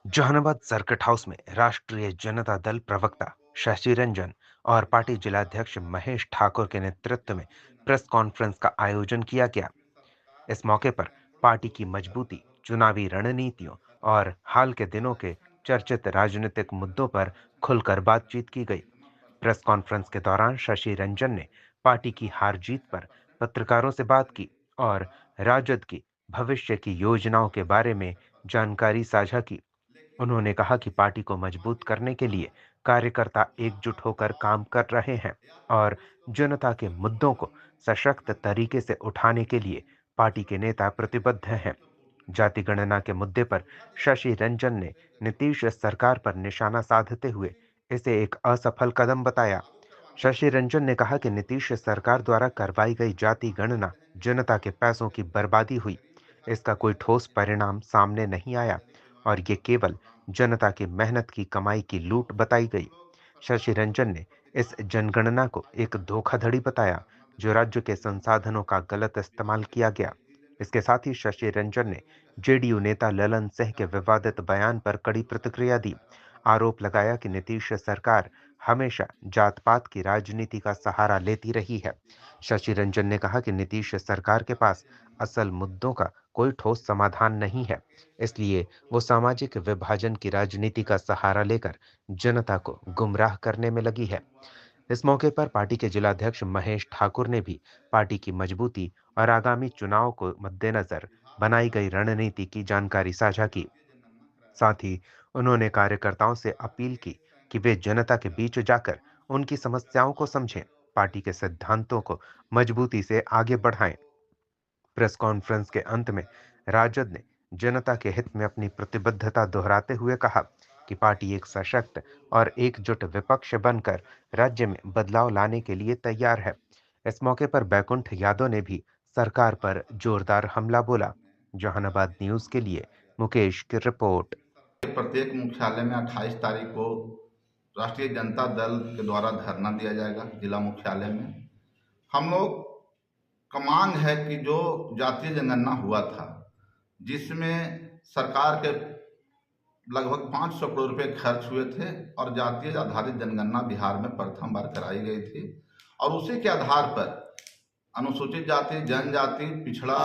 Jehanabad circuit house में राष्ट्रीय जनता दल प्रवक्ता शशि रंजन और पार्टी जिलाध्यक्ष महेश ठाकुर के नेतृत्व में प्रेस कॉन्फ्रेंस का आयोजन किया गया। इस मौके पर पार्टी की मजबूती, चुनावी रणनीतियों और हाल के दिनों के चर्चित राजनीतिक मुद्दों पर खुलकर बातचीत की गई। प्रेस कॉन्फ्रेंस के दौरान शशि रंजन ने पार्टी की हार जीत पर पत्रकारों से बात की और राजद की भविष्य की योजनाओं के बारे में जानकारी साझा की। उन्होंने कहा कि पार्टी को मजबूत करने के लिए कार्यकर्ता एकजुट होकर काम कर रहे हैं और जनता के मुद्दों को सशक्त तरीके से उठाने के लिए पार्टी के नेता प्रतिबद्ध हैं। जाति गणना के मुद्दे पर शशि रंजन ने नीतीश सरकार पर निशाना साधते हुए इसे एक असफल कदम बताया। शशि रंजन ने कहा कि नीतीश सरकार द्वारा करवाई गई जाति गणना जनता के पैसों की बर्बादी हुई। इसका कोई ठोस परिणाम सामने नहीं आया और ये केवल जनता की मेहनत की कमाई की लूट बताई गई। शशि रंजन ने इस जनगणना को एक धोखाधड़ी बताया, जो राज्य के संसाधनों का गलत इस्तेमाल किया गया। इसके साथ ही शशि रंजन ने जेडीयू नेता ललन सिंह के विवादित बयान पर कड़ी प्रतिक्रिया दी। आरोप लगाया कि नीतीश सरकार हमेशा जात पात की राजनीति का सहारा लेती रही है। शशि रंजन ने कहा कि नीतीश सरकार के पास असल मुद्दों का कोई ठोस समाधान नहीं है, इसलिए वो सामाजिक विभाजन की राजनीति का सहारा लेकर जनता को गुमराह करने में लगी है। इस मौके पर पार्टी के जिलाध्यक्ष महेश ठाकुर ने भी पार्टी की मजबूती और आगामी चुनाव को मद्देनजर बनाई गई रणनीति की जानकारी साझा की। साथ ही उन्होंने कार्यकर्ताओं से अपील की कि वे जनता के बीच जाकर उनकी समस्याओं को समझें, पार्टी के सिद्धांतों को मजबूती से आगे बढ़ाएं। प्रेस कॉन्फ्रेंस के अंत में राजद ने जनता के हित में अपनी प्रतिबद्धता दोहराते हुए कहा कि पार्टी एक सशक्त और एकजुट विपक्ष बनकर राज्य में बदलाव लाने के लिए तैयार है। इस मौके पर बैकुंठ यादव ने भी सरकार पर जोरदार हमला बोला। जहानाबाद न्यूज के लिए मुकेश की रिपोर्ट। प्रत्येक मुख्यालय में 28 तारीख को राष्ट्रीय जनता दल के द्वारा धरना दिया जाएगा जिला मुख्यालय में। हम लोग का मांग है कि जो जातीय जनगणना हुआ था, जिसमें सरकार के लगभग 500 करोड़ रुपए खर्च हुए थे और जातीय आधारित जनगणना बिहार में प्रथम बार कराई गई थी, और उसी के आधार पर अनुसूचित जाति, जनजाति, पिछड़ा,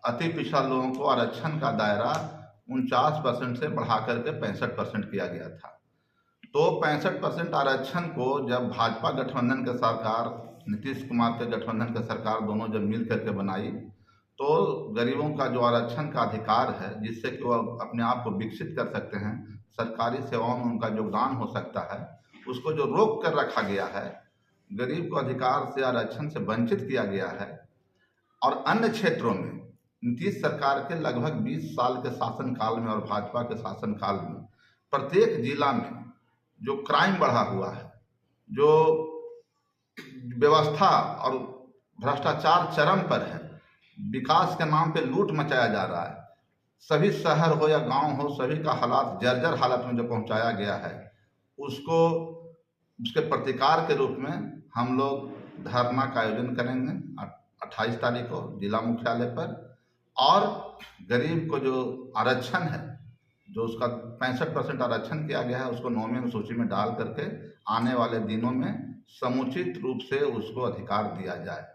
अति पिछड़ा लोगों को आरक्षण का दायरा 49% से बढ़ा करके 65% किया गया था। तो 65% आरक्षण को जब भाजपा गठबंधन के सरकार, नीतीश कुमार के गठबंधन के सरकार दोनों जब मिल करके बनाई, तो गरीबों का जो आरक्षण का अधिकार है, जिससे कि वो अपने आप को विकसित कर सकते हैं, सरकारी सेवाओं में उनका योगदान हो सकता है, उसको जो रोक कर रखा गया है, गरीब को अधिकार से, आरक्षण से वंचित किया गया है। और अन्य क्षेत्रों में नीतीश सरकार के लगभग 20 साल के शासनकाल में और भाजपा के शासनकाल में प्रत्येक जिला में जो क्राइम बढ़ा हुआ है, जो व्यवस्था और भ्रष्टाचार चरम पर है, विकास के नाम पे लूट मचाया जा रहा है, सभी शहर हो या गांव हो, सभी का हालात जर्जर हालत में जो पहुंचाया गया है, उसको उसके प्रतिकार के रूप में हम लोग धरना का आयोजन करेंगे 28 तारीख को जिला मुख्यालय पर। और गरीब को जो आरक्षण है, जो उसका 65% आरक्षण किया गया है, उसको 9वीं अनुसूची में डाल करके आने वाले दिनों में समुचित रूप से उसको अधिकार दिया जाए।